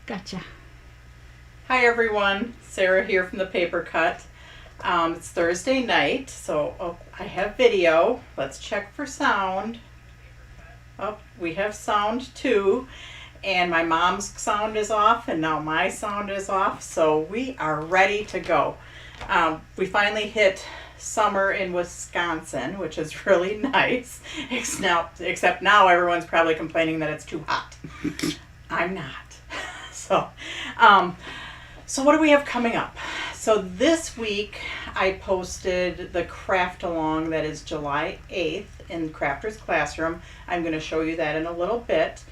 Gotcha. Hi everyone, Sarah here from the Paper Cut. It's Thursday night, so I have video. Let's check for sound. Oh, we have sound too. And my mom's sound is off, and now my sound is off, so we are ready to go. We finally hit summer in Wisconsin, which is really nice, except now everyone's probably complaining that it's too hot. I'm not. So what do we have coming up? So this week I posted the craft along that is July 8th in Crafter's Classroom. I'm going to show you that in a little bit.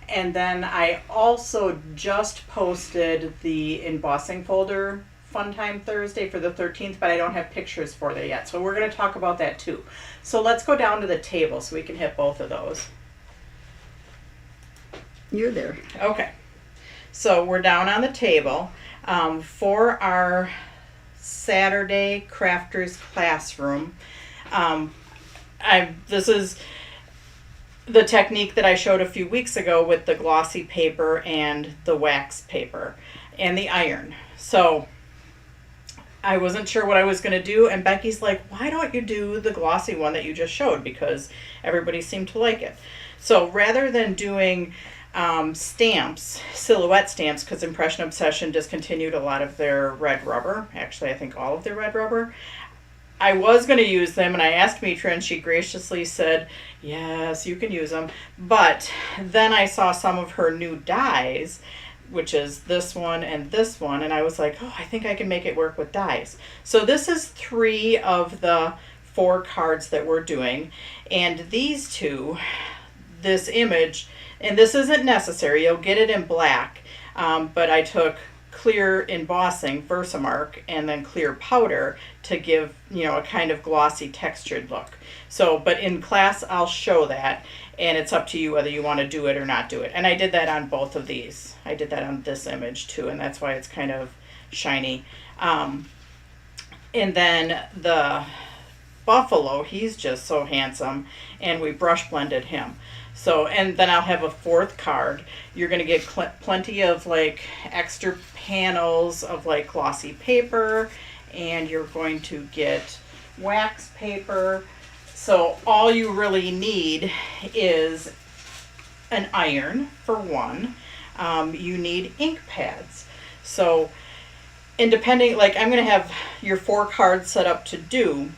And then I also just posted the embossing folder Fun Time Thursday for the 13th, but I don't have pictures for that yet. So we're going to talk about that too. So let's go down to the table so we can hit both of those. You're there. Okay. So we're down on the table. For our Saturday Crafters Classroom, this is the technique that I showed a few weeks ago with the glossy paper and the wax paper and the iron. So I wasn't sure what I was going to do, and Becky's like, why don't you do the glossy one that you just showed, because everybody seemed to like it. So rather than doing stamps, silhouette stamps, because Impression Obsession discontinued a lot of their red rubber, actually I think all of their red rubber, I was going to use them, and I asked Mitra, and she graciously said, yes, you can use them. But then I saw some of her new dies, which is this one, and I was like, oh, I think I can make it work with dies. So this is 3 of the 4 cards that we're doing, and these two, this image, and this isn't necessary, you'll get it in black, but I took clear embossing, Versamark, and then clear powder to give, a kind of glossy textured look. So, but in class I'll show that, and it's up to you whether you want to do it or not do it. And I did that on both of these. I did that on this image too, and that's why it's kind of shiny. And then the buffalo, he's just so handsome, and we brush blended him. So, and then I'll have a 4th card. You're going to get plenty of like extra panels of like glossy paper, and you're going to get wax paper. So all you really need is an iron for one. You need ink pads. So, and depending, like I'm going to have your 4 cards set up to do,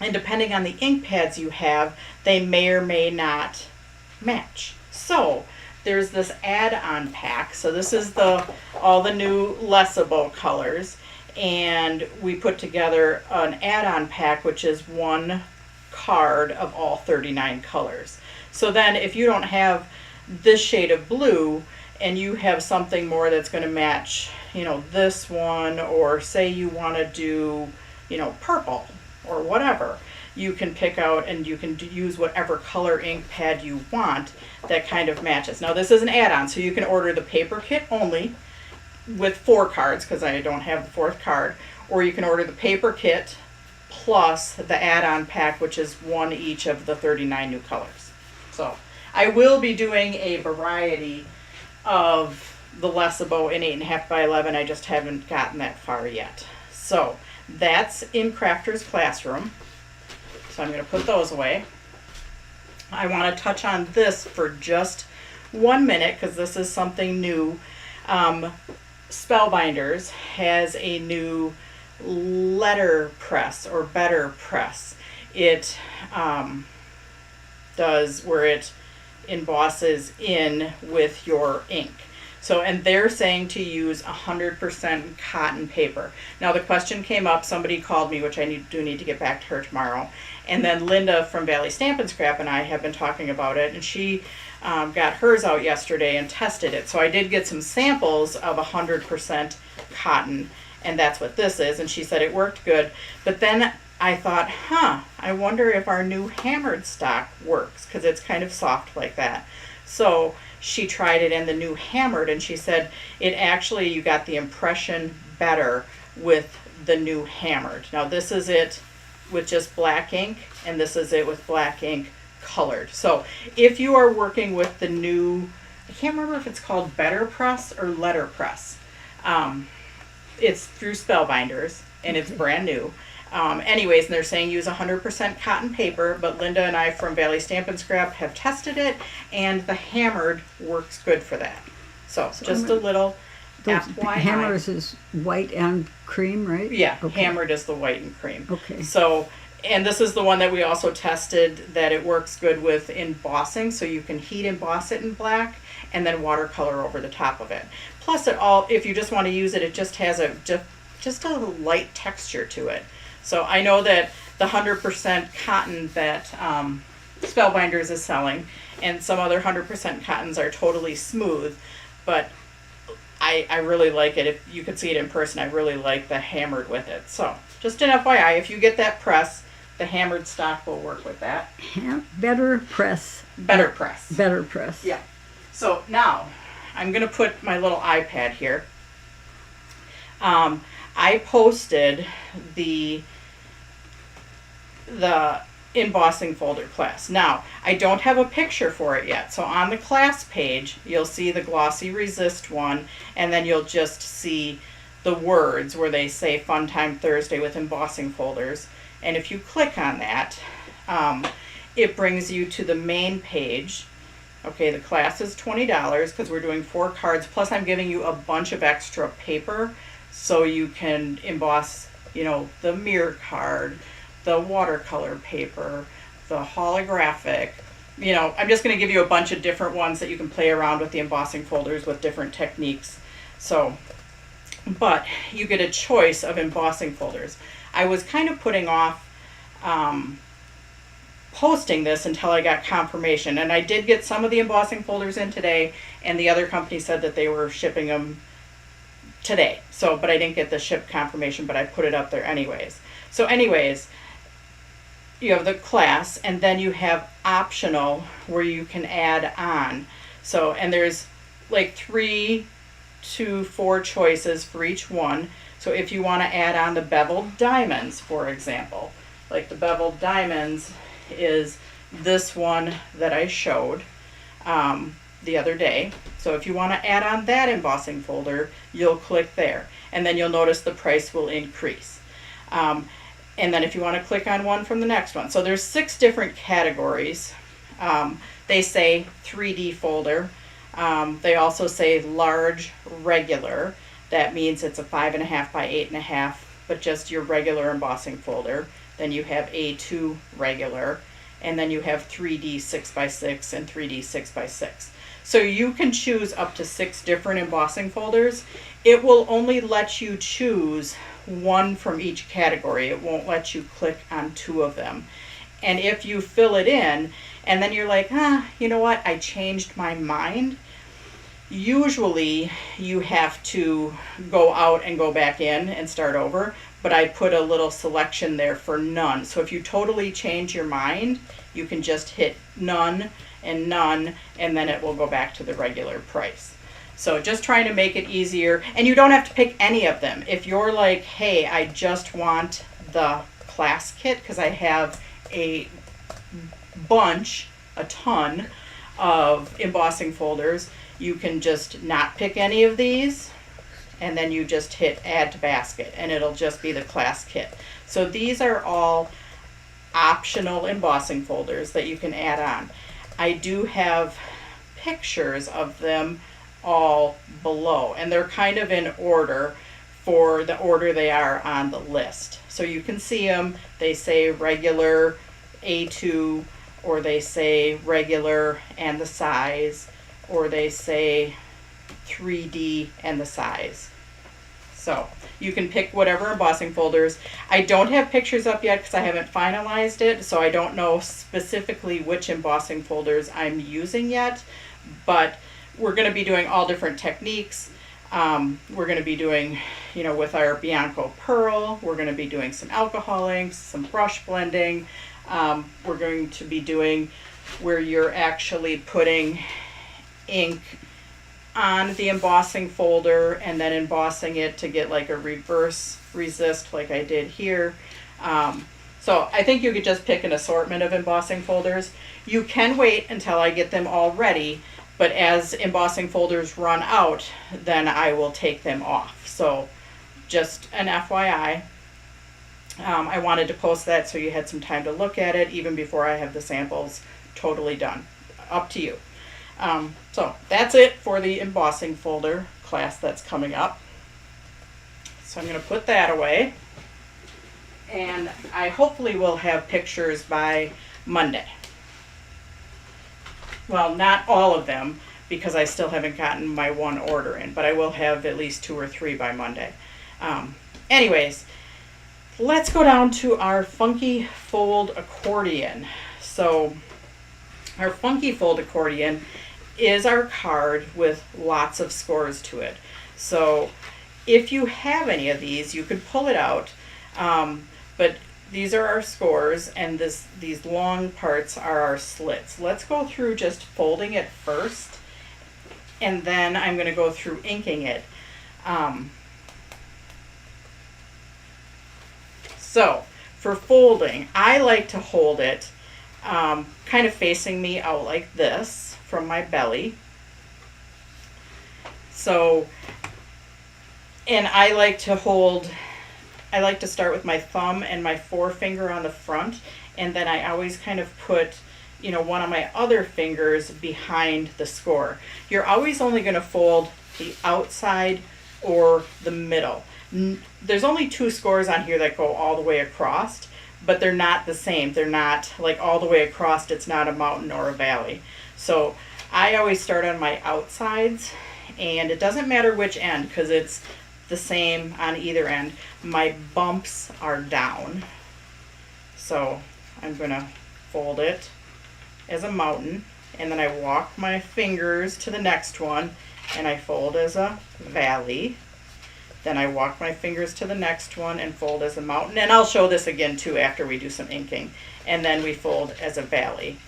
and depending on the ink pads you have, they may or may not match. So there's this add-on pack. So this is all the new Lesabo colors, and we put together an add-on pack, which is 1 card of all 39 colors. So then if you don't have this shade of blue and you have something more that's going to match, this one, or say you want to do, purple or whatever, you can pick out and you can use whatever color ink pad you want that kind of matches. Now this is an add-on, so you can order the paper kit only with 4 cards, because I don't have the 4th card, or you can order the paper kit plus the add-on pack, which is 1 each of the 39 new colors. So I will be doing a variety of the Lesabo in 8.5 by 11. I just haven't gotten that far yet. So that's in Crafter's Classroom. So I'm going to put those away. I want to touch on this for just 1 minute, because this is something new. Spellbinders has a new letter press, or better press. It does where it embosses in with your ink. So, and they're saying to use 100% cotton paper. Now the question came up, somebody called me, which I do need to get back to her tomorrow. And then Linda from Valley Stamp and Scrap and I have been talking about it, and she got hers out yesterday and tested it. So I did get some samples of 100% cotton, and that's what this is. And she said it worked good. But then I thought, I wonder if our new hammered stock works, because it's kind of soft like that. So she tried it in the new hammered, and she said it actually, you got the impression better with the new hammered. Now this is it with just black ink, and this is it with black ink colored. So if you are working with the new I can't remember if it's called Better Press or Letter Press. It's through Spellbinders, and it's brand new. Anyways, and they're saying use 100% cotton paper, but Linda and I from Valley Stamp and Scrap have tested it, and the hammered works good for that. So just a little FYI. Hammers is white and cream, right? Yeah, okay. Hammered is the white and cream. Okay. So, and this is the one that we also tested that it works good with embossing, so you can heat emboss it in black and then watercolor over the top of it. Plus it all, if you just want to use it, it just has just a light texture to it. So I know that the 100% cotton that Spellbinders is selling, and some other 100% cottons are totally smooth, but I really like it. If you could see it in person, I really like the hammered with it. So just an FYI, if you get that press, the hammered stock will work with that. Better Press. Better Press. Better Press. Yeah. So now I'm going to put my little iPad here. I posted the embossing folder class. Now, I don't have a picture for it yet. So on the class page, you'll see the glossy resist one, and then you'll just see the words where they say Fun Time Thursday with embossing folders. And if you click on that, it brings you to the main page. Okay, the class is $20 because we're doing 4 cards, plus I'm giving you a bunch of extra paper so you can emboss, the mirror card, the watercolor paper, the holographic. I'm just going to give you a bunch of different ones that you can play around with the embossing folders with different techniques. So, but you get a choice of embossing folders. I was kind of putting off posting this until I got confirmation, and I did get some of the embossing folders in today, and the other company said that they were shipping them today. So, but I didn't get the ship confirmation, but I put it up there anyways. So anyways, you have the class, and then you have optional where you can add on. So, and there's like 3 to 4 choices for each one. So if you want to add on the beveled diamonds, for example, like the beveled diamonds is this one that I showed the other day. So if you want to add on that embossing folder, you'll click there, and then you'll notice the price will increase. And then if you want to click on one from the next one. So there's 6 different categories. They say 3D folder. They also say large regular. That means it's a 5.5 by 8.5, but just your regular embossing folder. Then you have A2 regular, and then you have 3D 6x6 and 3D 6x6. So you can choose up to 6 different embossing folders. It will only let you choose one from each category. It won't let you click on 2 of them. And if you fill it in, and then you're like, you know what, I changed my mind, usually you have to go out and go back in and start over, but I put a little selection there for none. So if you totally change your mind, you can just hit none, and then it will go back to the regular price. So just trying to make it easier, and you don't have to pick any of them. If you're like, hey, I just want the class kit because I have a ton of embossing folders, you can just not pick any of these, and then you just hit add to basket, and it'll just be the class kit. So these are all optional embossing folders that you can add on. I do have pictures of them all below, and they're kind of in order for the order they are on the list. So you can see them. They say regular A2, or they say regular and the size, or they say 3D and the size. So you can pick whatever embossing folders. I don't have pictures up yet because I haven't finalized it, so I don't know specifically which embossing folders I'm using yet, but we're going to be doing all different techniques. We're going to be doing, with our Bianco Pearl, we're going to be doing some alcohol inks, some brush blending. We're going to be doing where you're actually putting ink on the embossing folder and then embossing it to get like a reverse resist like I did here. So I think you could just pick an assortment of embossing folders. You can wait until I get them all ready, But as embossing folders run out, then I will take them off. So just an FYI. I wanted to post that so you had some time to look at it even before I have the samples totally done. Up to you. So that's it for the embossing folder class that's coming up. So I'm going to put that away. And I hopefully will have pictures by Monday. Well, not all of them, because I still haven't gotten my one order in, but I will have at least 2 or 3 by Monday. Anyways, let's go down to our Funky Fold Accordion. So our Funky Fold Accordion is our card with lots of scores to it. So if you have any of these, you could pull it out. But these are our scores, and these long parts are our slits. Let's go through just folding it first, and then I'm going to go through inking it. So for folding, I like to hold it kind of facing me out like this from my belly. So, and I like to start with my thumb and my forefinger on the front, and then I always kind of put, one of my other fingers behind the score. You're always only going to fold the outside or the middle. There's only 2 scores on here that go all the way across, but they're not the same. They're not like all the way across. It's not a mountain or a valley. So I always start on my outsides, and it doesn't matter which end because it's the same on either end. My bumps are down. So I'm going to fold it as a mountain, and then I walk my fingers to the next one and I fold as a valley. Then I walk my fingers to the next one and fold as a mountain. And I'll show this again too after we do some inking. And then we fold as a valley.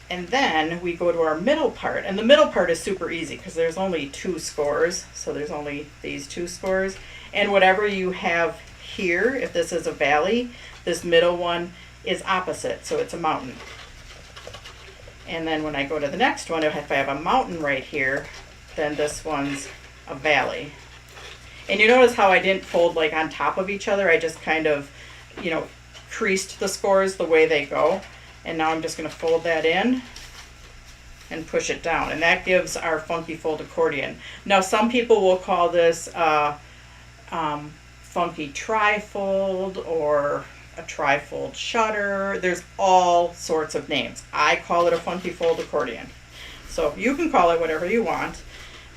And then we go to our middle part. And the middle part is super easy because there's only 2 scores. So there's only these 2 scores. And whatever you have here, if this is a valley, this middle one is opposite. So it's a mountain. And then when I go to the next one, if I have a mountain right here, then this one's a valley. And you notice how I didn't fold like on top of each other. I just kind of, creased the scores the way they go. And now I'm just going to fold that in and push it down. And that gives our Funky Fold Accordion. Now some people will call this Funky Trifold or a Trifold Shutter. There's all sorts of names. I call it a Funky Fold Accordion. So you can call it whatever you want.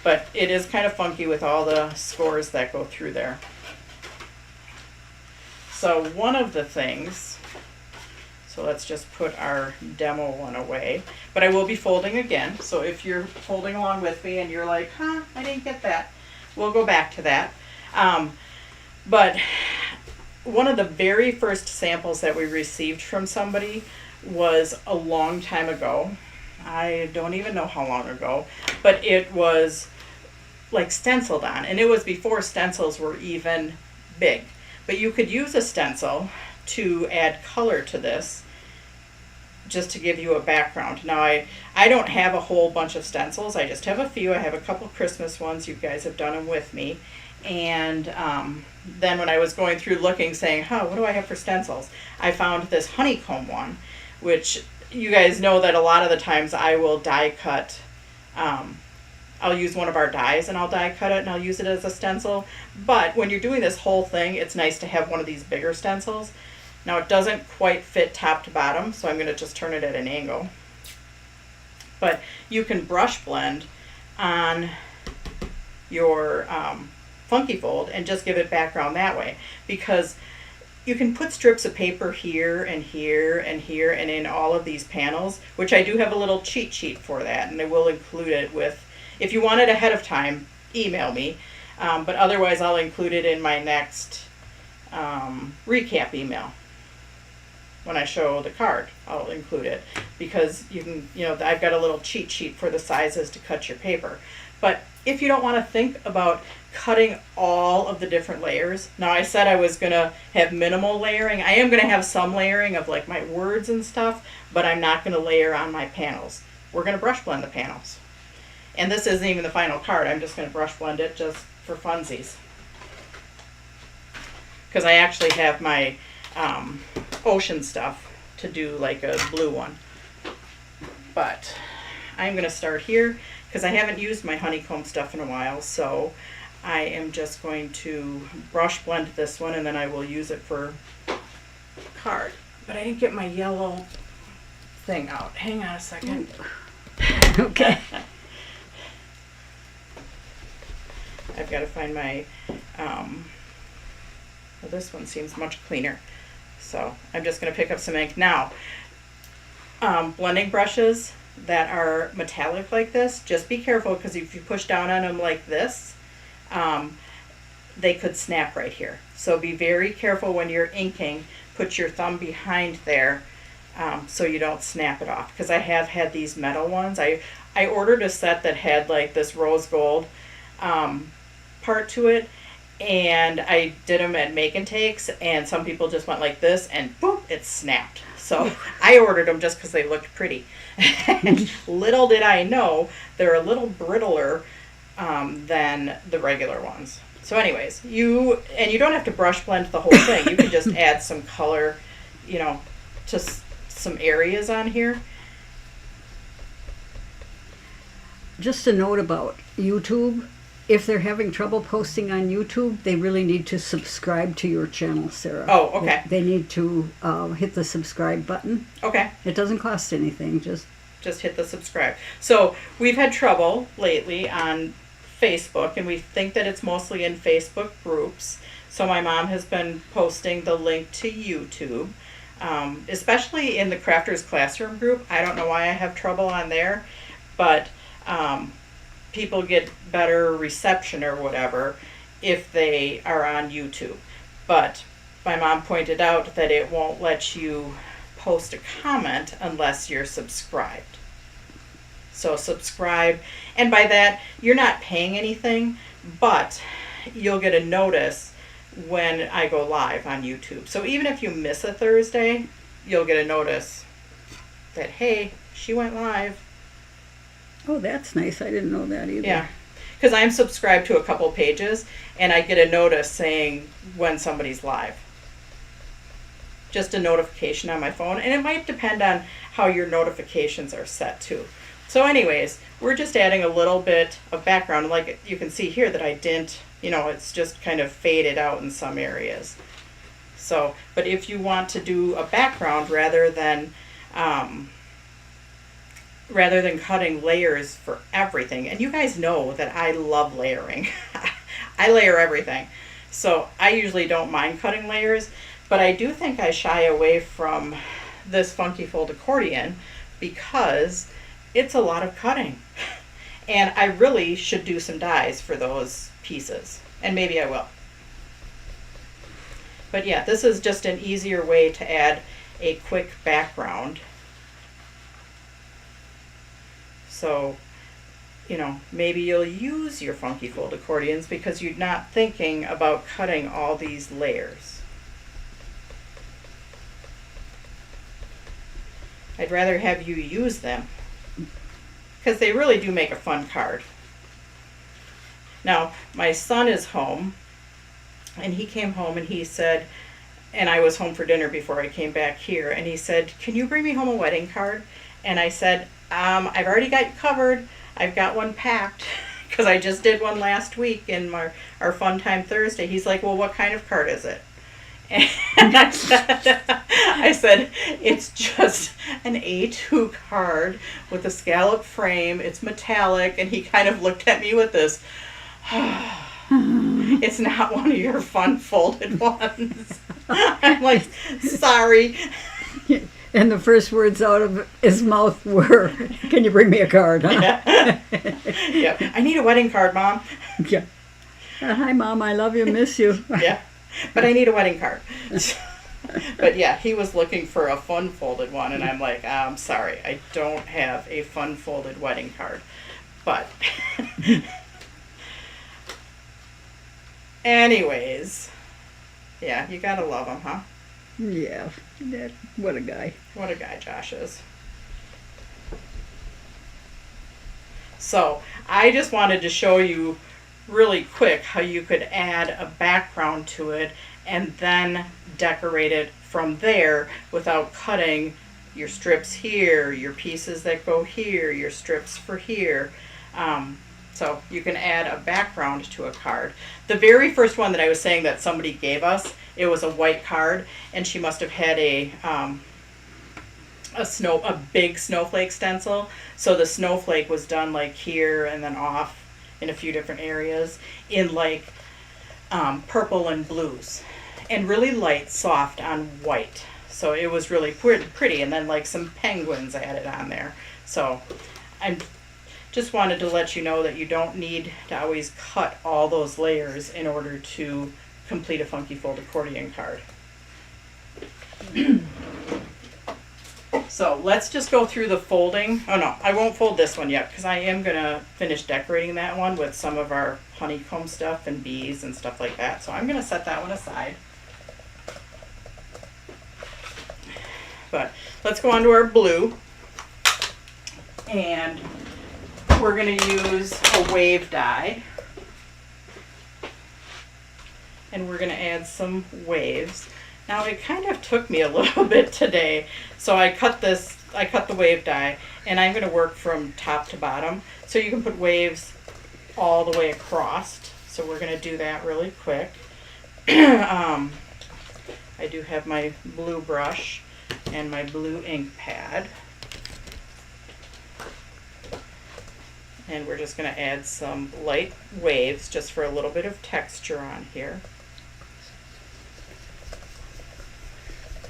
But it is kind of funky with all the scores that go through there. So one of the things, so let's just put our demo one away. But I will be folding again. So if you're folding along with me and you're like, I didn't get that, we'll go back to that. But one of the very first samples that we received from somebody was a long time ago. I don't even know how long ago, but it was like stenciled on, and it was before stencils were even big. But you could use a stencil to add color to this, just to give you a background. Now I don't have a whole bunch of stencils. I just have a few. I have a couple Christmas ones. You guys have done them with me. And then when I was going through looking, saying, what do I have for stencils? I found this honeycomb one, which you guys know that a lot of the times I will die cut. I'll use one of our dies and I'll die cut it and I'll use it as a stencil. But when you're doing this whole thing, it's nice to have one of these bigger stencils. Now it doesn't quite fit top to bottom, so I'm going to just turn it at an angle. But you can brush blend on your Funky Fold and just give it background that way, because you can put strips of paper here and here and here and in all of these panels, which I do have a little cheat sheet for that, and I will include it with, if you want it ahead of time, email me, but otherwise I'll include it in my next recap email. When I show the card, I'll include it, because you can, I've got a little cheat sheet for the sizes to cut your paper. But if you don't want to think about cutting all of the different layers, now I said I was going to have minimal layering. I am going to have some layering of like my words and stuff, but I'm not going to layer on my panels. we're going to brush blend the panels. And this isn't even the final card. I'm just going to brush blend it just for funsies. Because I actually have my ocean stuff to do like a blue one. But I'm going to start here because I haven't used my honeycomb stuff in a while. So I am just going to brush blend this one and then I will use it for card. But I didn't get my yellow thing out. Hang on a second. Okay. I've got to find my, well, this one seems much cleaner. So I'm just going to pick up some ink. Now, blending brushes that are metallic like this, just be careful because if you push down on them like this, they could snap right here. So be very careful when you're inking. Put your thumb behind there so you don't snap it off. Because I have had these metal ones. I ordered a set that had like this rose gold part to it, and I did them at make and takes, and some people just went like this and boom, it snapped. So I ordered them just because they looked pretty. Little did I know they're a little brittler than the regular ones. So anyways, you don't have to brush blend the whole thing. You can just add some color, you know, to some areas on here. Just a note about YouTube. If they're having trouble posting on YouTube, they really need to subscribe to your channel, Sarah. Oh, okay. They need to hit the subscribe button. Okay. It doesn't cost anything. Just hit the subscribe. So we've had trouble lately on Facebook, and we think that it's mostly in Facebook groups. So my mom has been posting the link to YouTube, especially in the Crafters Classroom group. I don't know why I have trouble on there, but people get better reception or whatever if they are on YouTube. But my mom pointed out that it won't let you post a comment unless you're subscribed. So subscribe, and by that you're not paying anything, but you'll get a notice when I go live on YouTube. So even if you miss a Thursday, you'll get a notice that, hey, she went live. oh, that's nice. I didn't know that either. Yeah, because I'm subscribed to a couple pages, and I get a notice saying when somebody's live. Just a notification on my phone, and it might depend on how your notifications are set too. So anyways, we're just adding a little bit of background. Like you can see here that I didn't, you know, it's just kind of faded out in some areas. So, but if you want to do a background rather than cutting layers for everything, and you guys know that I love layering. I layer everything. So I usually don't mind cutting layers, but I do think I shy away from this Funky Fold accordion because it's a lot of cutting. And I really should do some dies for those pieces. And maybe I will. But yeah, this is just an easier way to add a quick background. So, you know, maybe you'll use your Funky Fold accordions because you're not thinking about cutting all these layers. I'd rather have you use them because they really do make a fun card. Now, my son is home, and he came home and he said, and I was home for dinner before I came back here, and he said, can you bring me home a wedding card? And I said, I've already got you covered. I've got one packed because I just did one last week in our Fun Time Thursday. He's like, well, what kind of card is it? And I said, it's just an A2 card with a scallop frame. It's metallic. And he kind of looked at me with this, it's not one of your fun folded ones. I'm like, sorry. And the first words out of his mouth were, can you bring me a card, huh? Yeah. Yeah. I need a wedding card, Mom. Yeah. Hi, Mom. I love you. Miss you. Yeah. But I need a wedding card. But yeah, he was looking for a fun folded one, and I'm like, I'm sorry, I don't have a fun folded wedding card. But anyways, yeah, you gotta love him, huh? Yeah. What a guy. What a guy Josh is. So I just wanted to show you really quick how you could add a background to it and then decorate it from there without cutting your strips here, your pieces that go here, your strips for here. So you can add a background to a card. The very first one that I was saying that somebody gave us, it was a white card, and she must have had a big snowflake stencil. So the snowflake was done like here and then off in a few different areas in like purple and blues, and really light, soft on white. So it was really pretty, and then like some penguins added on there. So I just wanted to let you know that you don't need to always cut all those layers in order to complete a Funky Fold accordion card. So let's just go through the folding. Oh no, I won't fold this one yet because I am going to finish decorating that one with some of our honeycomb stuff and bees and stuff like that. So I'm going to set that one aside. But let's go on to our blue. And we're going to use a wave die. And we're going to add some waves. Now it kind of took me a little bit today, so I cut the wave die, and I'm going to work from top to bottom. So you can put waves all the way across. So we're going to do that really quick. I do have my blue brush and my blue ink pad. And we're just going to add some light waves just for a little bit of texture on here.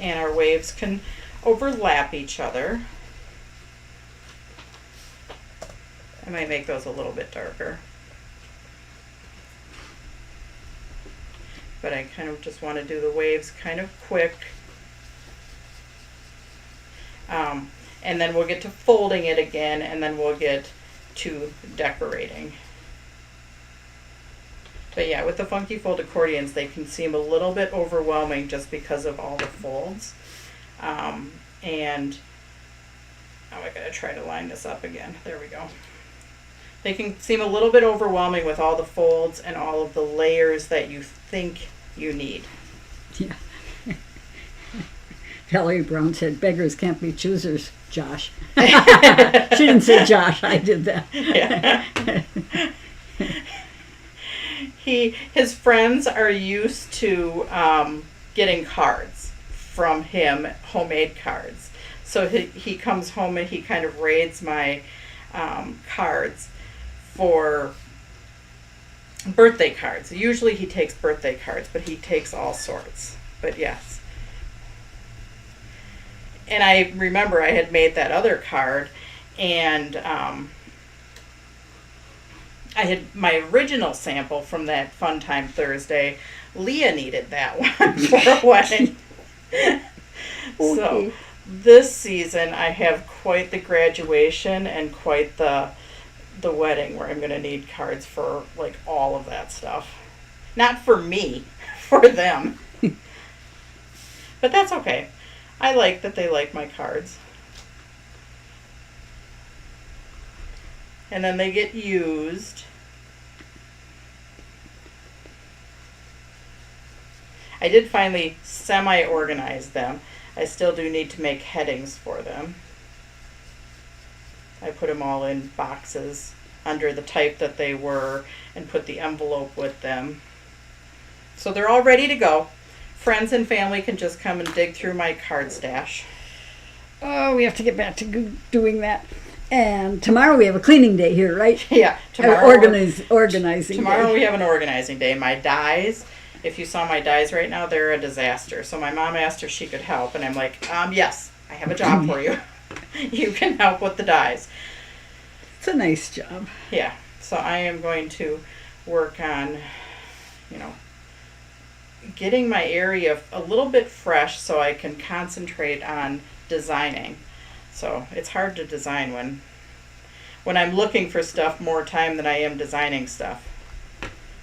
And our waves can overlap each other. I might make those a little bit darker. But I kind of just want to do the waves kind of quick. And then we'll get to folding it again, and then we'll get to decorating. But yeah, with the Funky Fold accordions, they can seem a little bit overwhelming just because of all the folds. And oh, I gotta try to line this up again. There we go. They can seem a little bit overwhelming with all the folds and all of the layers that you think you need. Yeah. Valerie Brown said, beggars can't be choosers, Josh. She didn't say Josh, I did that. Yeah. His friends are used to getting cards from him, homemade cards. So he comes home and he kind of raids my cards for birthday cards. Usually he takes birthday cards, but he takes all sorts. But yes. And I remember I had made that other card, and I had my original sample from that Fun Time Thursday. Leah needed that one for a wedding. Okay. So this season I have quite the graduation and quite the wedding where I'm going to need cards for like all of that stuff. Not for me, for them. But that's okay. I like that they like my cards. And then they get used. I did finally semi-organize them. I still do need to make headings for them. I put them all in boxes under the type that they were and put the envelope with them. So they're all ready to go. Friends and family can just come and dig through my card stash. Oh, we have to get back to doing that. And tomorrow we have a cleaning day here, right? Yeah, tomorrow. Organizing Tomorrow day. we have an organizing day. My dies, if you saw my dies right now, they're a disaster. So my mom asked if she could help, and I'm like, yes, I have a job for you. You can help with the dies. It's a nice job. Yeah, so I am going to work on, getting my area a little bit fresh so I can concentrate on designing. So it's hard to design when I'm looking for stuff more time than I am designing stuff.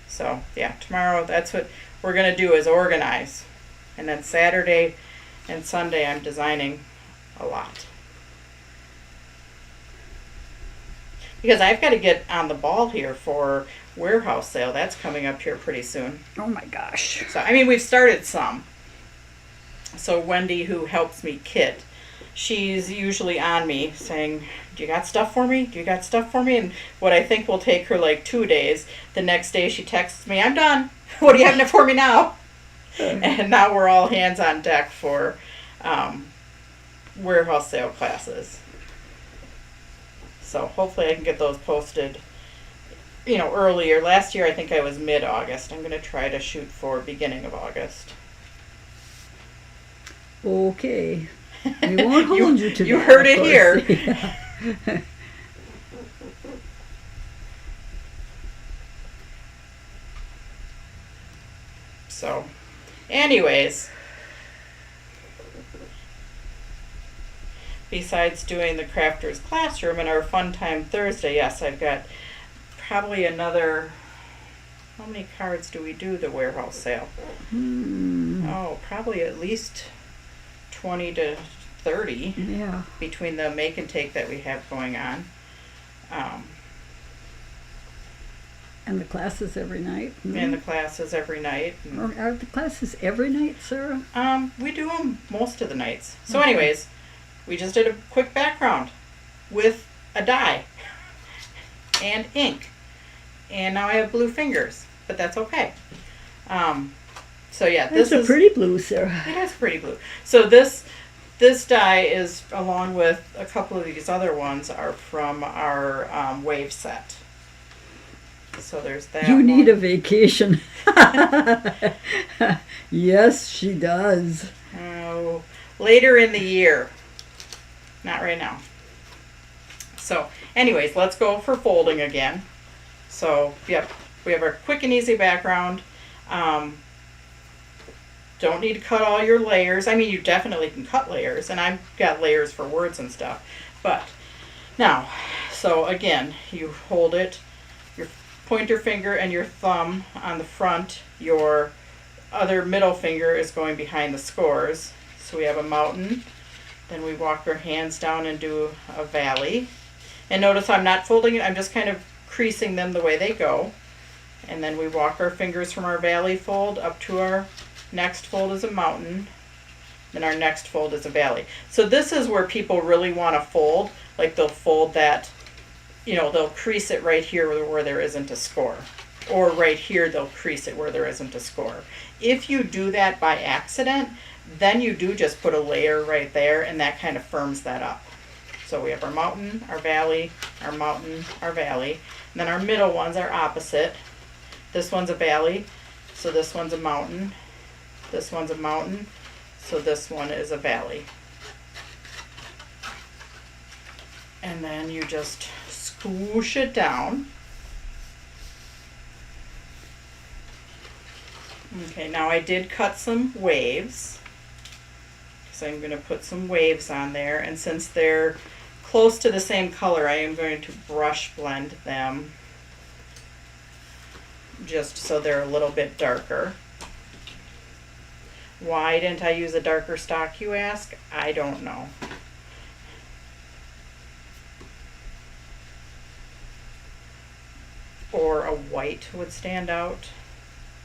So yeah, tomorrow that's what we're going to do is organize. And then Saturday and Sunday I'm designing a lot. because I've got to get on the ball here for warehouse sale. That's coming up here pretty soon. Oh my gosh. So, I mean, we've started some. So Wendy, who helps me kit, she's usually on me saying, do you got stuff for me? Do you got stuff for me? And what I think will take her like 2 days, the next day she texts me, I'm done. What do you have for me now? And now we're all hands on deck for warehouse sale classes. So hopefully I can get those posted, earlier. Last year I think I was mid-August. I'm going to try to shoot for beginning of August. Okay. We won't hold you to that. You heard it here. Yeah. So, anyways, besides doing the Crafters Classroom and our Fun Time Thursday, yes, I've got probably another, how many cards do we do the warehouse sale? Oh, probably at least 20 to 30 Yeah. between the make and take that we have going on. And the classes every night. And the classes every night. Or are the classes every night, Sarah? We do them most of the nights. So Okay. anyways, we just did a quick background with a die and ink. And now I have blue fingers, but that's okay. So yeah, That's a pretty blue, Sarah. It is pretty blue. So this die is, along with a couple of these other ones, are from our wave set. So there's that. You need one. a vacation. Yes, she does. Oh, later in the year. Not right now. So, anyways, let's go for folding again. So, yep, we have our quick and easy background. Don't need to cut all your layers. I mean, you definitely can cut layers, and I've got layers for words and stuff. But, now, so again, you hold it, your pointer finger and your thumb on the front, your other middle finger is going behind the scores. So we have a mountain, then we walk our hands down and do a valley. And notice I'm not folding it, I'm just kind of creasing them the way they go. And then we walk our fingers from our valley fold up to our next fold is a mountain. Then our next fold is a valley. So this is where people really want to fold. Like they'll fold that, they'll crease it right here where there isn't a score. Or right here they'll crease it where there isn't a score. If you do that by accident, then you do just put a layer right there, and that kind of firms that up. So we have our mountain, our valley, our mountain, our valley. And then our middle ones are opposite. This one's a valley, so this one's a mountain. This one's a mountain, so this one is a valley. And then you just swoosh it down. Okay, now I did cut some waves. So I'm going to put some waves on there, and since they're close to the same color, I am going to brush blend them just so they're a little bit darker. Why didn't I use a darker stock, you ask? I don't know. Or a white would stand out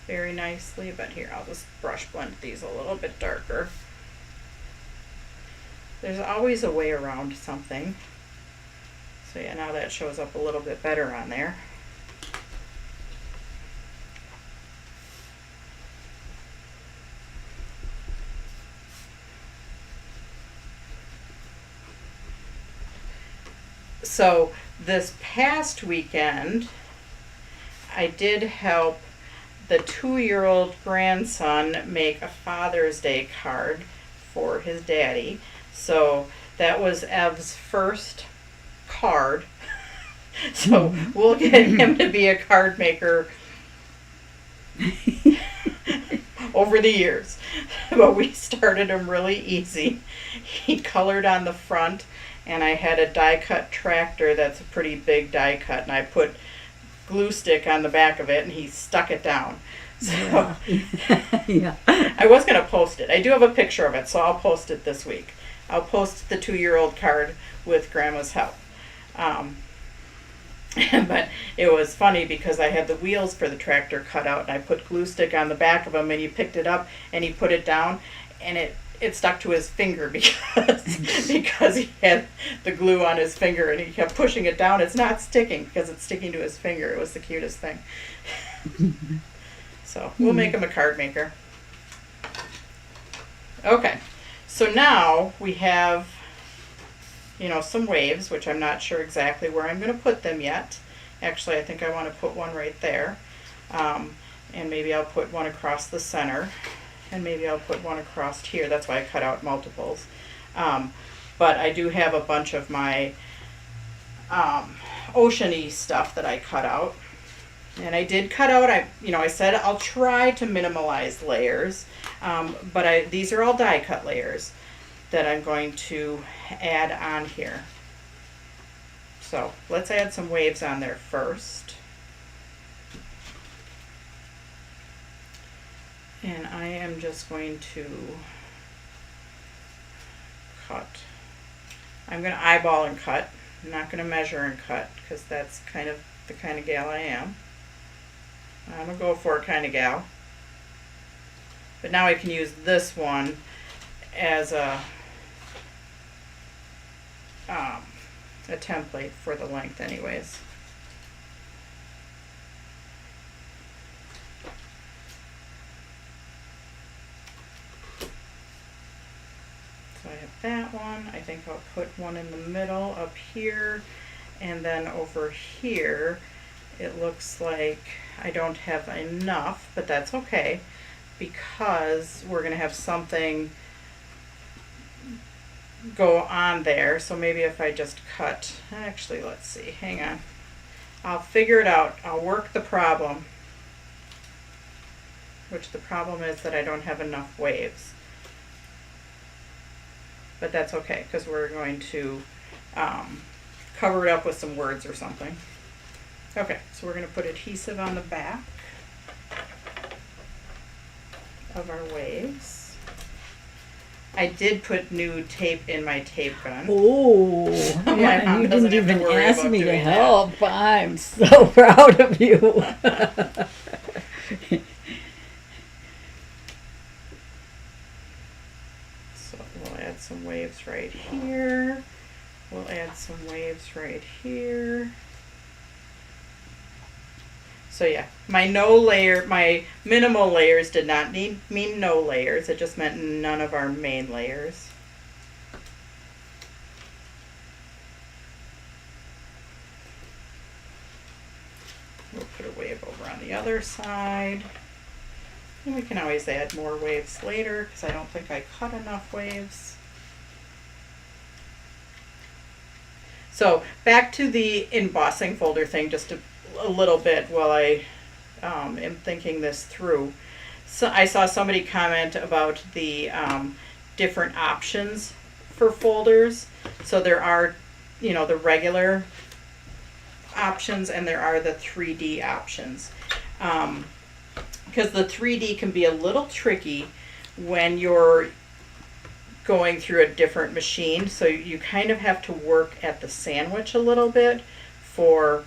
very nicely, but here, I'll just brush blend these a little bit darker. There's always a way around something. So yeah, now that shows up a little bit better on there. So this past weekend, I did help the 2-year-old grandson make a Father's Day card for his daddy. So that was Ev's first card. So we'll get him to be a card maker over the years. But we started him really easy. He colored on the front, and I had a die cut tractor that's a pretty big die cut, and I put glue stick on the back of it, and he stuck it down. So Yeah. I was going to post it. I do have a picture of it, so I'll post it this week. I'll post the 2-year-old card with Grandma's help. But it was funny because I had the wheels for the tractor cut out, and I put glue stick on the back of him, and he picked it up and he put it down, and it stuck to his finger because he had the glue on his finger, and he kept pushing it down. It's not sticking because it's sticking to his finger. It was the cutest thing. So we'll make him a card maker. Okay, so now we have, you know, some waves, which I'm not sure exactly where I'm going to put them yet. Actually, I think I want to put one right there. And maybe I'll put one across the center. And maybe I'll put one across here. That's why I cut out multiples. But I do have a bunch of my ocean-y stuff that I cut out. And I did cut out, I said I'll try to minimalize layers. But these are all die cut layers that I'm going to add on here. So let's add some waves on there first. And I am just going to cut. I'm going to eyeball and cut. I'm not going to measure and cut because that's kind of the kind of gal I am. I'm a go for it kind of gal. But now I can use this one as a template for the length anyways. So I have that one. I think I'll put one in the middle up here, and then over here it looks like I don't have enough, but that's okay because we're going to have something go on there. So maybe if I just cut, actually let's see, hang on, I'll figure it out. I'll work the problem, which the problem is that I don't have enough waves, but that's okay because we're going to cover it up with some words or something. Okay, so we're going to put adhesive on the back of our waves. I did put new tape in my tape gun. Oh, My yeah, mom you doesn't didn't have to even worry ask about me to doing that. help. I'm so proud of you. So we'll add some waves right here. We'll add some waves right here. So yeah, my minimal layers did not mean no layers. It just meant none of our main layers. We'll put a wave over on the other side. And we can always add more waves later because I don't think I cut enough waves. So back to the embossing folder thing just a little bit while I am thinking this through. So I saw somebody comment about the different options for folders. So there are, you know, the regular options and there are the 3D options. Because the 3D can be a little tricky when you're going through a different machine. So you kind of have to work at the sandwich a little bit for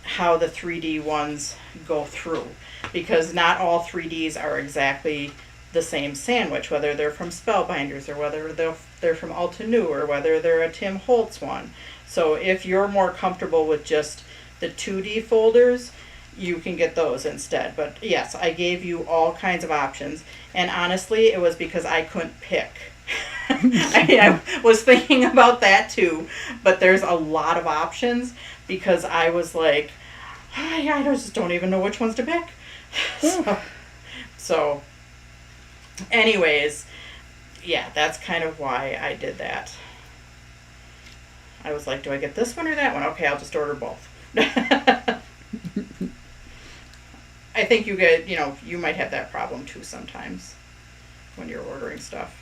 how the 3D ones go through, because not all 3Ds are exactly the same sandwich, whether they're from Spellbinders or whether they're from Altenew or whether they're a Tim Holtz one. So if you're more comfortable with just the 2D folders, you can get those instead. But yes, I gave you all kinds of options, and honestly it was because I couldn't pick. I was thinking about that too, but there's a lot of options because I was like, I just don't even know which ones to pick. So anyways, yeah, that's kind of why I did that. I was like, do I get this one or that one? Okay, I'll just order both. I think you get, you might have that problem too sometimes when you're ordering stuff.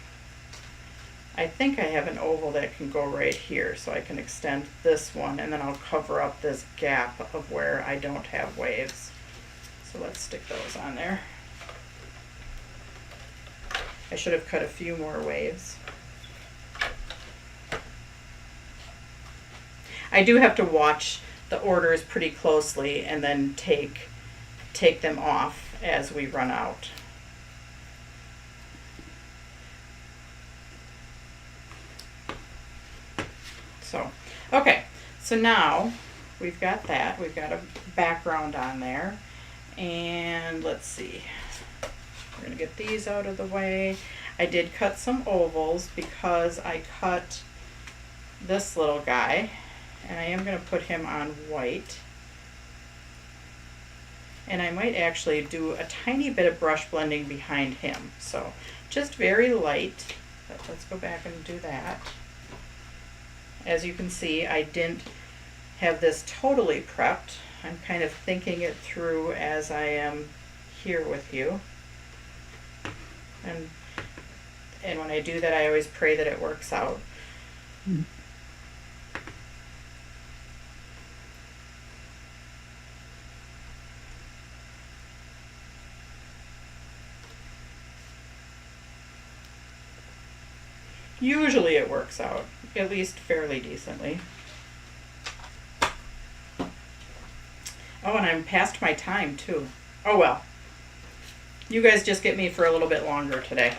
I think I have an oval that can go right here, so I can extend this one and then I'll cover up this gap of where I don't have waves. So let's stick those on there. I should have cut a few more waves. I do have to watch the orders pretty closely and then take them off as we run out. So, okay, so now we've got that. We've got a background on there. And let's see. We're going to get these out of the way. I did cut some ovals because I cut this little guy. And I am going to put him on white. And I might actually do a tiny bit of brush blending behind him. So just very light. But let's go back and do that. As you can see, I didn't have this totally prepped. I'm kind of thinking it through as I am here with you. And when I do that, I always pray that it works out. Mm. Usually it works out, at least fairly decently. Oh, and I'm past my time too. Oh well. You guys just get me for a little bit longer today.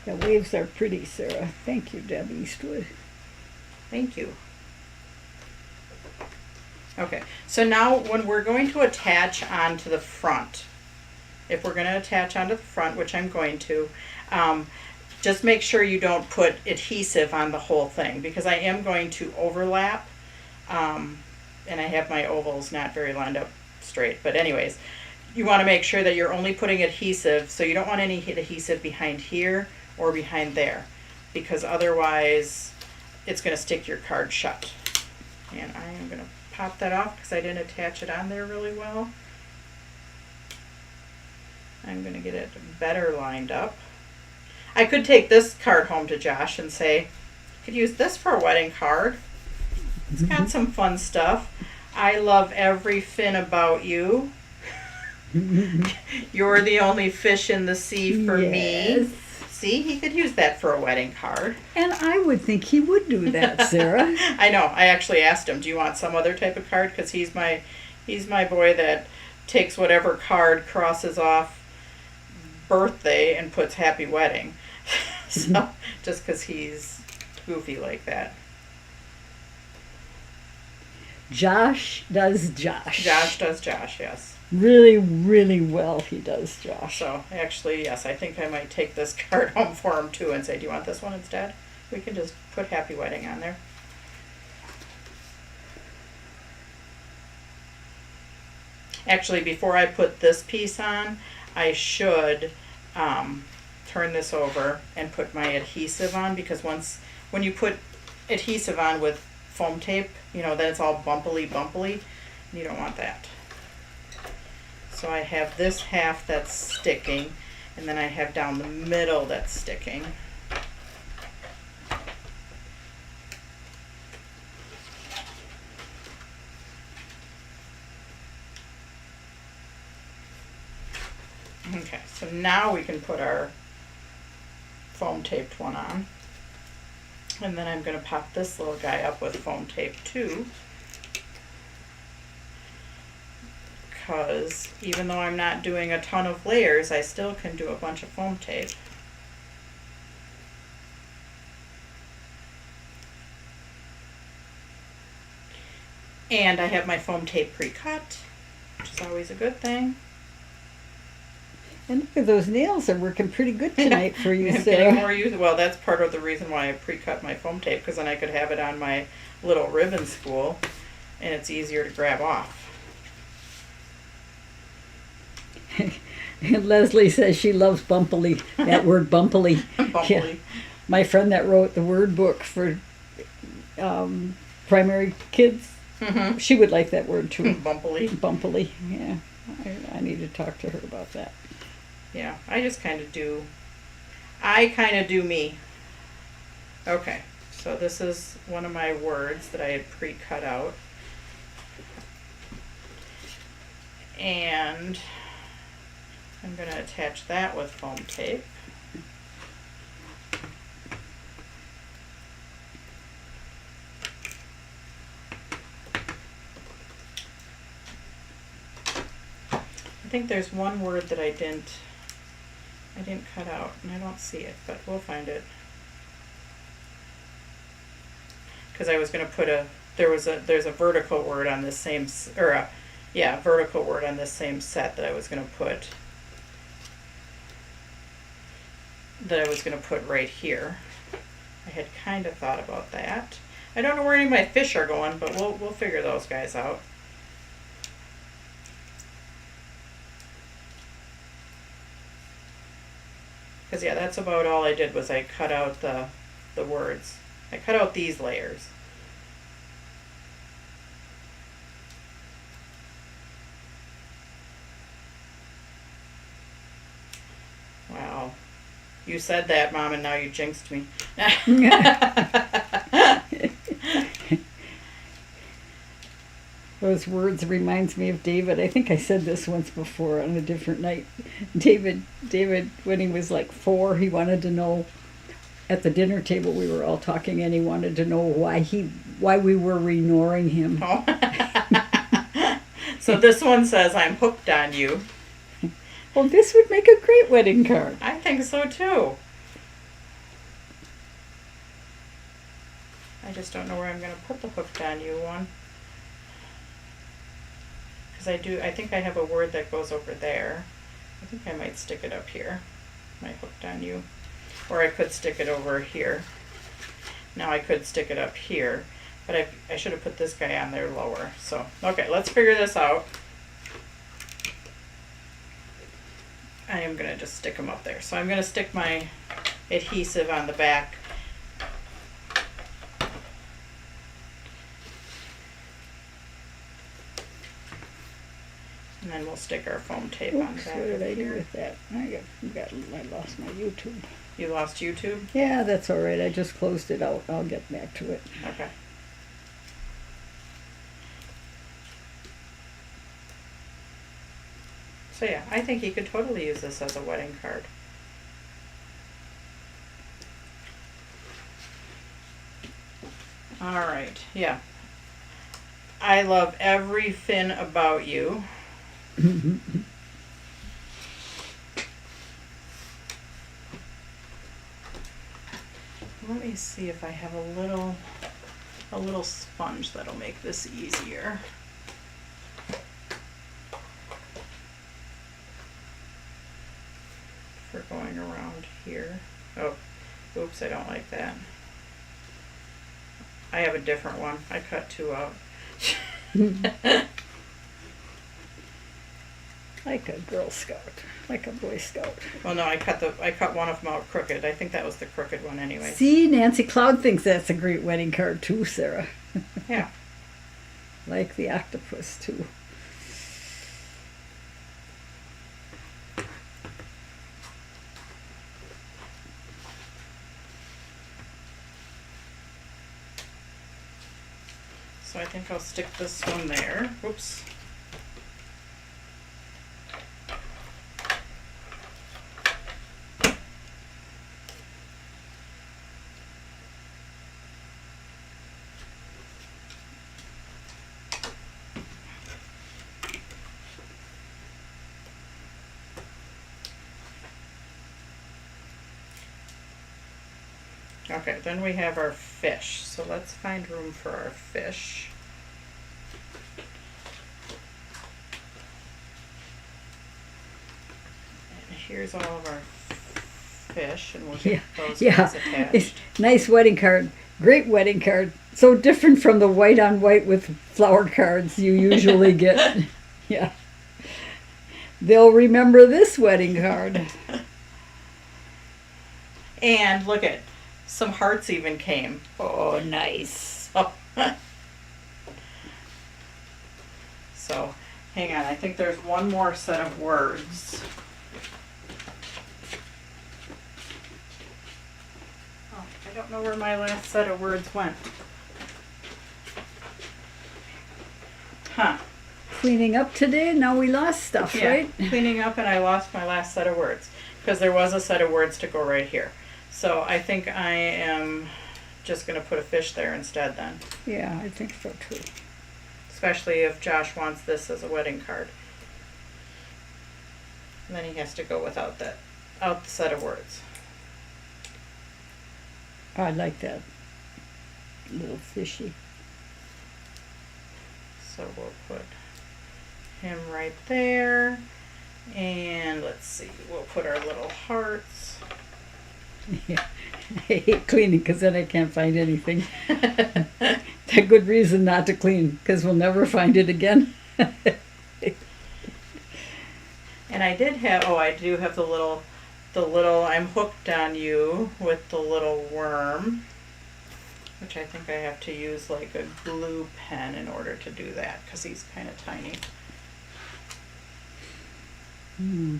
The waves are pretty, Sarah. Thank you, Deb Eastwood. Thank you. Okay, so now when we're going to attach onto the front, if we're going to attach onto the front, which I'm going to, just make sure you don't put adhesive on the whole thing, because I am going to overlap, and I have my ovals not very lined up straight. But anyways, you want to make sure that you're only putting adhesive, so you don't want any adhesive behind here or behind there, because otherwise it's going to stick your card shut. And I am going to pop that off because I didn't attach it on there really well. I'm going to get it better lined up. I could take this card home to Josh and say, you could use this for a wedding card. It's got some fun stuff. I love every fin about you. You're the only fish in the sea for me. See, he could use that for a wedding card. And I would think he would do that, Sarah. I know. I actually asked him, do you want some other type of card? Because he's my boy that takes whatever card, crosses off birthday, and puts happy wedding. So, just because he's goofy like that. Josh does Josh. Josh does Josh, yes. Really, really well he does Josh. So, actually, yes, I think I might take this card home for him too and say, do you want this one instead? We can just put happy wedding on there. Actually, before I put this piece on, I should turn this over and put my adhesive on, because when you put adhesive on with foam tape, then it's all bumpily, and you don't want that. So I have this half that's sticking, and then I have down the middle that's sticking. Okay, so now we can put our foam taped one on. And then I'm going to pop this little guy up with foam tape too. Because even though I'm not doing a ton of layers, I still can do a bunch of foam tape. And I have my foam tape pre-cut, which is always a good thing. And look at those nails are working pretty good tonight for you, Sarah. More use. Well, that's part of the reason why I pre-cut my foam tape, because then I could have it on my little ribbon spool, and it's easier to grab off. And Leslie says she loves bumpily, that word bumpily. Bumpily. Yeah. My friend that wrote the word book for primary kids, she would like that word too. Bumpily. Bumpily, yeah. I need to talk to her about that. Yeah, I kind of do me. Okay, so this is one of my words that I had pre-cut out. And I'm going to attach that with foam tape. think there's one word that I didn't cut out, and I don't see it, but we'll find it. Because I was going to put there's a vertical word on this same, vertical word on this same set that I was going to put right here. I had kind of thought about that. I don't know where any of my fish are going, but we'll figure those guys out. Because yeah, that's about all I did was I cut out the words. I cut out these layers. Wow. You said that, Mom, and now you jinxed me. Those words reminds me of David. I think I said this once before on a different night. David, when he was like 4, he wanted to know, at the dinner table we were all talking, and he wanted to know why we were ignoring him. Oh. So this one says, I'm hooked on you. Well, this would make a great wedding card. I think so too. I just don't know where I'm going to put the hooked on you one. Because I think I have a word that goes over there. I think I might stick it up here. My hooked on you. Or I could stick it over here. Now I could stick it up here. But I should have put this guy on there lower. So, okay, let's figure this out. I am going to just stick them up there. So I'm going to stick my adhesive on the back. And then we'll stick our foam tape on the back. What did I do with that? I lost my YouTube. You lost YouTube? Yeah, that's all right. I just closed it out. I'll get back to it. Okay. So yeah, I think you could totally use this as a wedding card. All right, yeah. I love every fin about you. Let me see if I have a little sponge that'll make this easier. For going around here. Oh, oops, I don't like that. I have a different one. I cut 2 out. Like a Girl Scout, like a Boy Scout. Well, no, I cut one of them out crooked. I think that was the crooked one anyway. See, Nancy Cloud thinks that's a great wedding card too, Sarah. Yeah. Like the octopus too. So I think I'll stick this one there. Oops. Okay, then we have our fish. So let's find room for our fish. And here's all of our fish, and we'll get those guys attached. Nice wedding card. Great wedding card. So different from the white on white with flower cards you usually get. Yeah. They'll remember this wedding card. And look at, some hearts even came. Oh, nice. So, hang on. I think there's one more set of words. Oh, I don't know where my last set of words went. Huh. Cleaning up today, now we lost stuff, Yeah, right? cleaning up, and I lost my last set of words because there was a set of words to go right here. So I think I am just going to put a fish there instead then. Yeah, I think so too. Especially if Josh wants this as a wedding card. And then he has to go without that, out the set of words. I like that little fishy. So we'll put him right there. And let's see, we'll put our little hearts. Yeah. I hate cleaning because then I can't find anything. It's a good reason not to clean because we'll never find it again. And I do have the little, I'm hooked on you with the little worm, which I think I have to use like a glue pen in order to do that because he's kind of tiny. Hmm.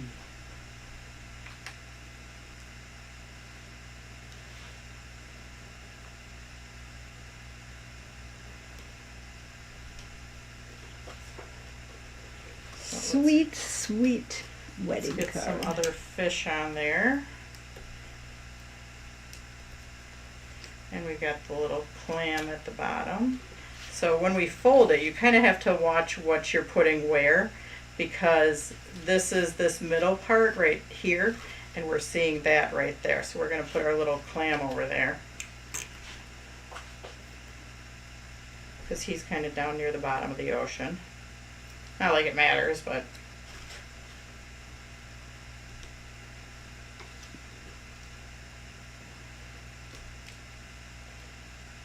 Sweet, sweet wedding Let's get card. some other fish on there. And we got the little clam at the bottom. So when we fold it, you kind of have to watch what you're putting where, because this is this middle part right here, and we're seeing that right there. So we're going to put our little clam over there, because he's kind of down near the bottom of the ocean. Not like it matters, but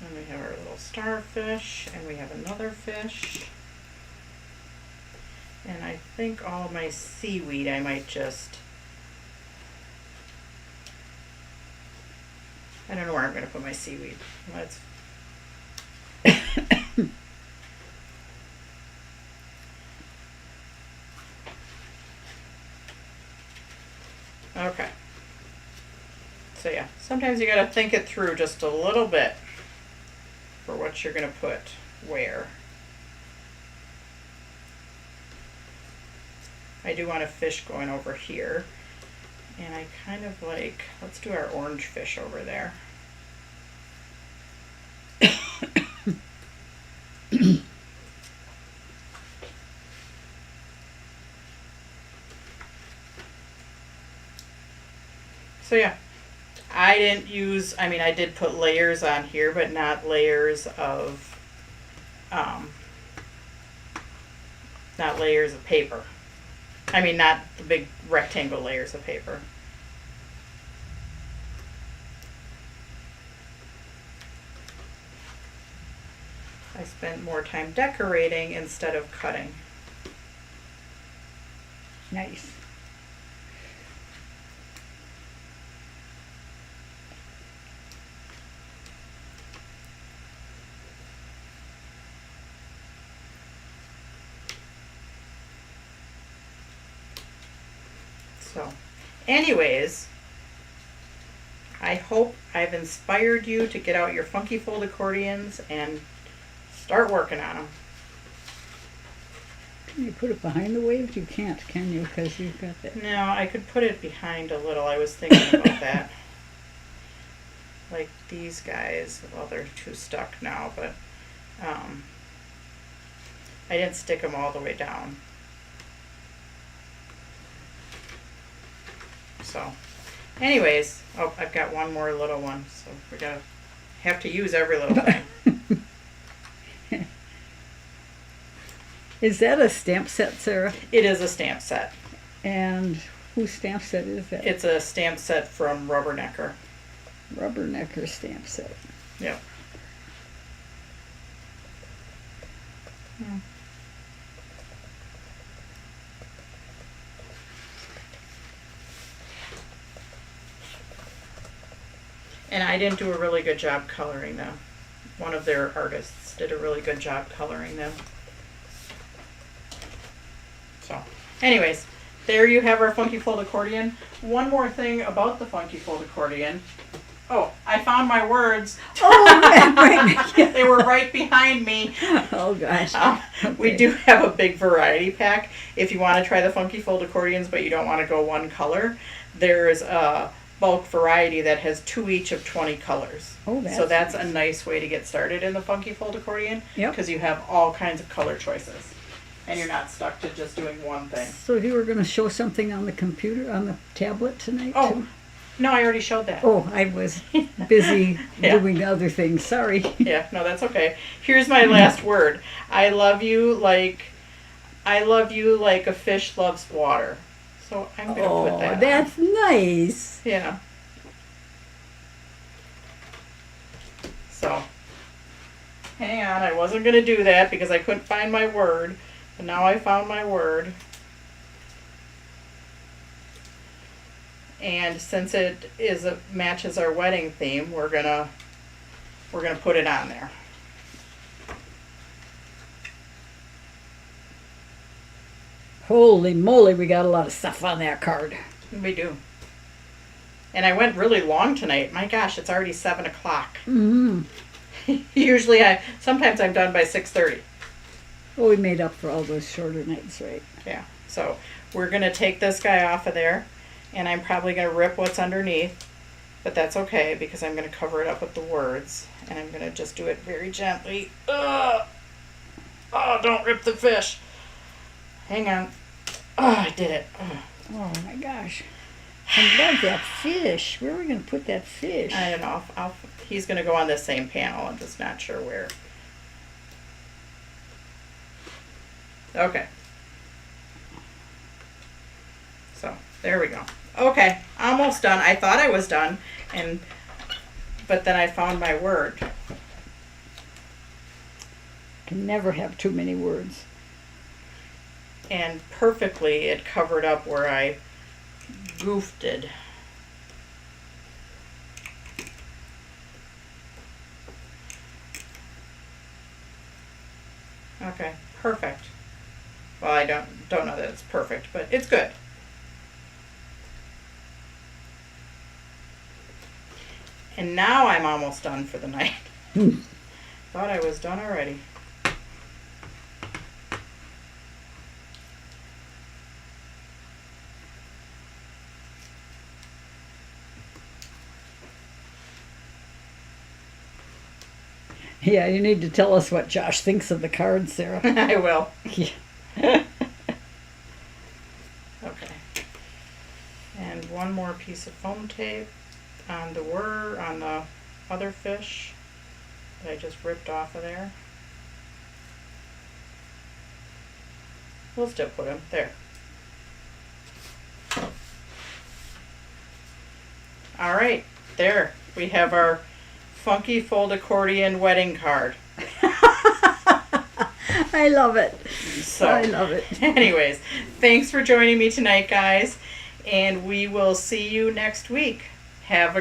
then we have our little starfish, and we have another fish. And I think all my seaweed I might just, I don't know where I'm going to put my seaweed. Let's okay. So yeah, sometimes you got to think it through just a little bit for what you're going to put where. I do want a fish going over here, and I kind of like, let's do our orange fish over there. So yeah, I didn't use, I mean, I did put layers on here, but not layers of paper. I mean, not the big rectangle layers of paper. I spent more time decorating instead of cutting. Nice. So, anyways, I hope I've inspired you to get out your Funky Fold accordions and start working on them. Can you put it behind the waves? You can't, can you? Because you've got that. No, I could put it behind a little. I was thinking about that. Like these guys, well, they're too stuck now, but I didn't stick them all the way down. So, anyways, oh, I've got one more little one, so we're gonna have to use every little thing. Is that a stamp set, Sarah? It is a stamp set. And whose stamp set is that? It's a stamp set from Rubbernecker. Rubbernecker stamp set. Yep. And I didn't do a really good job coloring them. One of their artists did a really good job coloring them. So, anyways, there you have our Funky Fold accordion. One more thing about the Funky Fold accordion. Oh, I found my words. Oh, right. They were right behind me. Oh, gosh. We do have a big variety pack. If you want to try the Funky Fold accordions, but you don't want to go one color, there's a bulk variety that has 2 each of 20 colors. Oh, so that's nice. a nice way to get started in the Funky Fold accordion, Yep. because you have all kinds of color choices. And you're not stuck to just doing one thing. So you were going to show something on the computer, on the tablet tonight Oh, too? no, I already showed that. Oh, I was busy Yeah. doing other things. Sorry. Yeah, no, that's okay. Here's my last word. I love you like a fish loves water. So I'm gonna put that. That's nice. Yeah. So, hang on. I wasn't gonna do that because I couldn't find my word, but now I found my word. And since it matches our wedding theme, we're gonna put it on there. Holy moly, we got a lot of stuff on that card. We do. And I went really long tonight. My gosh, it's already 7 o'clock. Mm-hmm. Usually sometimes I'm done by 6:30. Well, we made up for all those shorter nights, right? Yeah. So we're gonna take this guy off of there, and I'm probably gonna rip what's underneath, but that's okay because I'm gonna cover it up with the words, and I'm gonna just do it very gently. Ugh. Oh, don't rip the fish. Hang on. Oh, I did it. Ugh. Oh my gosh. I love that fish. Where are we going to put that fish? I don't know. He's going to go on this same panel. I'm just not sure where. Okay. So, there we go. Okay, almost done. I thought I was done, but then I found my word. Can never have too many words. And perfectly it covered up where I goofed it. Okay, perfect. Well, I don't know that it's perfect, but it's good. And now I'm almost done for the night. Thought I was done already. Yeah, you need to tell us what Josh thinks of the card, Sarah. I will. Yeah. Okay. And one more piece of foam tape on the other fish that I just ripped off of there. We'll still put him there. All right, there we have our Funky Fold Accordion wedding card. I love it. So, I love it. Anyways, thanks for joining me tonight, guys, and we will see you next week. Have a